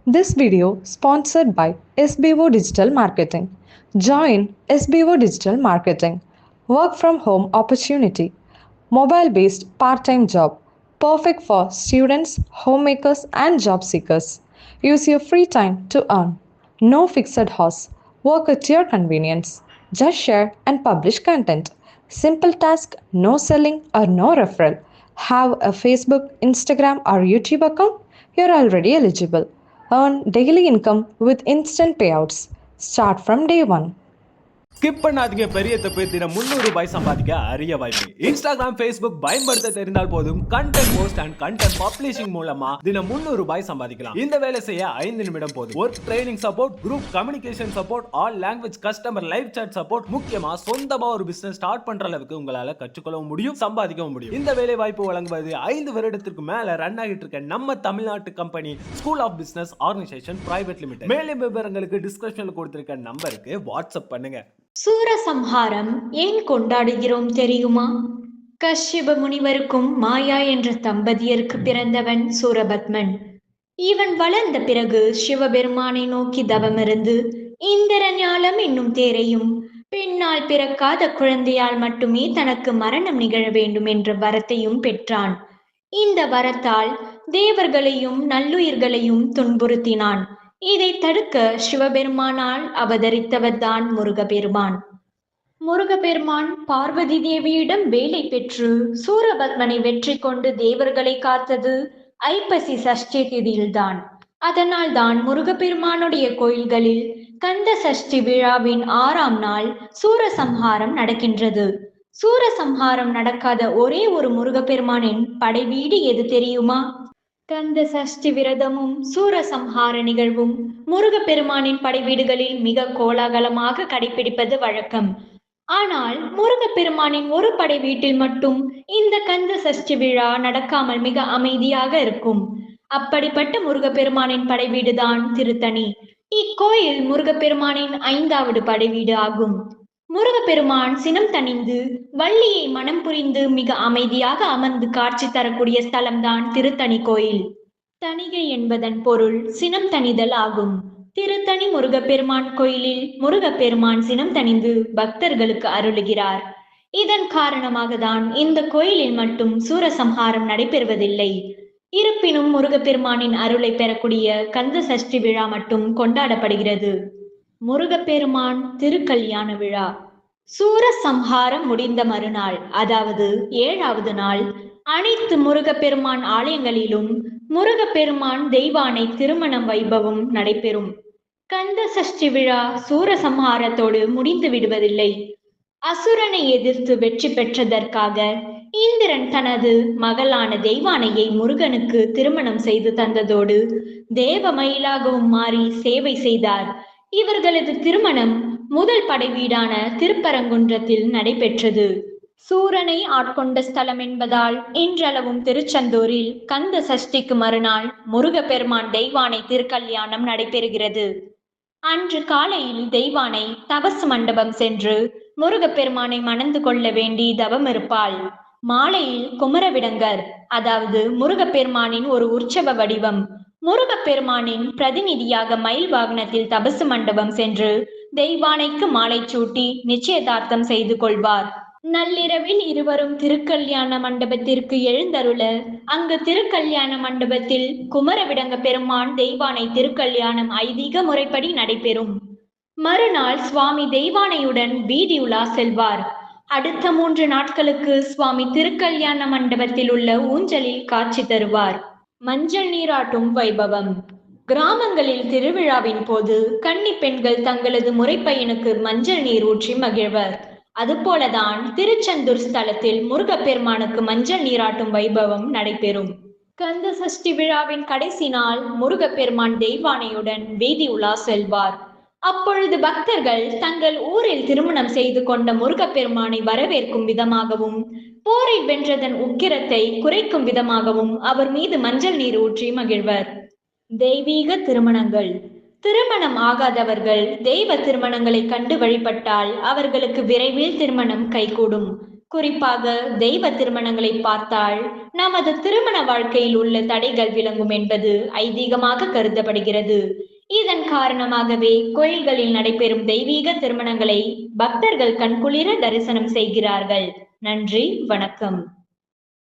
This video sponsored by SBO Digital Marketing. Join SBO Digital Marketing. Work from home opportunity. Mobile based part time job. Perfect for students, homemakers, and job seekers. Use your free time to earn. No fixed hours. Work at your convenience. Just share and publish content. Simple task, no selling or no referral. Have a Facebook, Instagram, or YouTube account? You're already eligible. Earn daily income with instant payouts. Start from day one. Skip பண்ணாதீங்க. பெரிய தப்பு. தினம் 300 ரூபாய் சம்பாதிக்க அரிய வாய்ப்பு. Instagram, Facebook பயன்படுத்த தெரிந்தால் போதும் content post and content publishing மூலமா தினம் 300 ரூபாய் சம்பாதிக்கலாம். இந்த வேலை செய்ய 5 நிமிடம் போதும். Work training support, group communication support, all language customer live chat support, முக்கியமா சொந்தமா ஒரு பிசினஸ் ஸ்டார்ட் பண்ற அளவுக்கு உங்களால கற்றுக்கொள்ளவும் முடியும், சம்பாதிக்கவும் முடியும். இந்த வேலை வாய்ப்பு வழங்குவது 5 வருடத்திற்கு மேல ரன் ஆகிட்டு இருக்க நம்ம தமிழ்நாட்டு company school of business organisation private limited. மேலும் விவரங்களுக்கு டிஸ்கிரிப்ஷன்ல கொடுத்திருக்க நம்பருக்கு வாட்ஸ்அப் பண்ணுங்க. சூரசம்ஹாரம் ஏன் கொண்டாடுகிறோம் தெரியுமா? கஷ்யப முனிவருக்கும் மாயா என்ற தம்பதியருக்கு பிறந்தவன் சூரபத்மன். இவன் வளர்ந்த பிறகு சிவபெருமானை நோக்கி தவமிருந்து இந்திர ஞாலம் என்னும் தேரையும் பெண்ணால் பிறக்காத குழந்தையால் மட்டுமே தனக்கு மரணம் நிகழ வேண்டும் என்ற வரத்தையும் பெற்றான். இந்த வரத்தால் தேவர்களையும் நல்லுயிர்களையும் துன்புறுத்தினான். இதை தடுக்க சிவபெருமானால் அவதரித்தவர்தான் முருகப்பெருமான். முருகப்பெருமான் பார்வதி தேவியிடம் வேலை பெற்று சூரபத்மனை வெற்றி கொண்டு தேவர்களை காத்தது ஐப்பசி சஷ்டி திதியில்தான். அதனால் தான் முருகப்பெருமானுடைய கோயில்களில் கந்த சஷ்டி விழாவின் 6ஆம் நாள் சூரசம்ஹாரம் நடக்கின்றது. சூரசம்ஹாரம் நடக்காத ஒரே ஒரு முருகப்பெருமானின் படைவீடு எது தெரியுமா? கந்த சஷ்டி விரதமும் சூரசம்ஹார நிகழ்வும் முருகப்பெருமானின் படைவீடுகளில் மிக கோலாகலமாக கடைபிடிப்பது வழக்கம். ஆனால் முருகப்பெருமானின் ஒரு படை வீட்டில் மட்டும் இந்த கந்த சஷ்டி விழா நடக்காமல் மிக அமைதியாக இருக்கும். அப்படிப்பட்ட முருகப்பெருமானின் படைவீடுதான் திருத்தணி. இக்கோயில் முருகப்பெருமானின் 5வது படைவீடு ஆகும். முருகப்பெருமான் சினம் தணிந்து வள்ளியை மனம் புரிந்து மிக அமைதியாக அமர்ந்து காட்சி தரக்கூடிய ஸ்தலம்தான் திருத்தணி கோயில். தணிகை என்பதன் பொருள் சினம் தணிதல் ஆகும். திருத்தணி முருகப்பெருமான் கோயிலில் முருகப்பெருமான் சினம் தணிந்து பக்தர்களுக்கு அருளுகிறார். இதன் காரணமாக தான் இந்த கோயிலில் மட்டும் சூரசம்ஹாரம் நடைபெறுவதில்லை. இருப்பினும் முருகப்பெருமானின் அருளை பெறக்கூடிய கந்த சஷ்டி விழா மட்டும் கொண்டாடப்படுகிறது. முருகப்பெருமான் திருக்கல்யாண விழா. சூரசம்ஹாரம் முடிந்த மறுநாள், அதாவது 7வது நாள், அனைத்து முருகப்பெருமான் ஆலயங்களிலும் முருகப்பெருமான் தெய்வானை திருமணம் வைபவம் நடைபெறும். கந்த சஷ்டி விழா சூரசம்ஹாரத்தோடு முடிந்து விடுவதில்லை. அசுரனை எதிர்த்து வெற்றி பெற்றதற்காக இந்திரன் தனது மகளான தெய்வானையை முருகனுக்கு திருமணம் செய்து தந்ததோடு தேவ மயிலாகவும் மாறி சேவை செய்தார். இவர்களது திருமணம் முதல் படைவீடான திருப்பரங்குன்றத்தில் நடைபெற்றது. சூரனை ஆட்கொண்ட ஸ்தலம் என்பதால் இன்றளவும் திருச்செந்தூரில் கந்த சஷ்டிக்கு மறுநாள் முருகப்பெருமான் தெய்வானை திருக்கல்யாணம் நடைபெறுகிறது. அன்று காலையில் தெய்வானை தபசு மண்டபம் சென்று முருகப்பெருமானை மணந்து கொள்ள வேண்டி தவம் இருப்பாள். மாலையில் குமரவிடங்கர், அதாவது முருகப்பெருமானின் ஒரு உற்சவ வடிவம், முருகப்பெருமானின் பிரதிநிதியாக மயில் வாகனத்தில் தபசு மண்டபம் சென்று தெய்வானைக்கு மாலை சூட்டி நிச்சயதார்த்தம் செய்து கொள்வார். நள்ளிரவில் இருவரும் திருக்கல்யாண மண்டபத்திற்கு எழுந்தருள அங்கு திருக்கல்யாண மண்டபத்தில் குமரவிடங்க பெருமான் தெய்வானை திருக்கல்யாணம் ஐதீக முறைப்படி நடைபெறும். மறுநாள் சுவாமி தெய்வானையுடன் வீதி உலா செல்வார். அடுத்த 3 நாட்களுக்கு சுவாமி திருக்கல்யாண மண்டபத்தில் உள்ள ஊஞ்சலில் காட்சி தருவார். மஞ்சள் நீராட்டும் வைபவம். கிராமங்களில் திருவிழாவின் போது கன்னி பெண்கள் தங்களது முறைப்பையனுக்கு மஞ்சள் நீர் ஊற்றி மகிழ்வர். அதுபோலதான் திருச்செந்தூர் ஸ்தலத்தில் முருகப்பெருமானுக்கு மஞ்சள் நீராட்டும் வைபவம் நடைபெறும். கந்த சஷ்டி விழாவின் கடைசி நாள் முருகப்பெருமான் தெய்வானையுடன் வீதி உலா செல்வார். அப்பொழுது பக்தர்கள் தங்கள் ஊரில் திருமணம் செய்து கொண்ட முருகப்பெருமானை வரவேற்கும் விதமாகவும் போரை வென்றதன் உக்கிரத்தை குறைக்கும் விதமாகவும் அவர் மீது மஞ்சள் நீர் ஊற்றி மகிழ்வர். தெய்வீக திருமணங்கள். திருமணம் ஆகாதவர்கள் தெய்வ திருமணங்களை கண்டு வழிபட்டால் அவர்களுக்கு விரைவில் திருமணம் கைகூடும். குறிப்பாக தெய்வ திருமணங்களை பார்த்தால் நமது திருமண வாழ்க்கையில் உள்ள தடைகள் விளங்கும் என்பது ஐதீகமாக கருதப்படுகிறது. இதன் காரணமாகவே கோயில்களில் நடைபெறும் தெய்வீக திருமணங்களை பக்தர்கள் கண்குளிர தரிசனம் செய்கிறார்கள். நன்றி, வணக்கம்.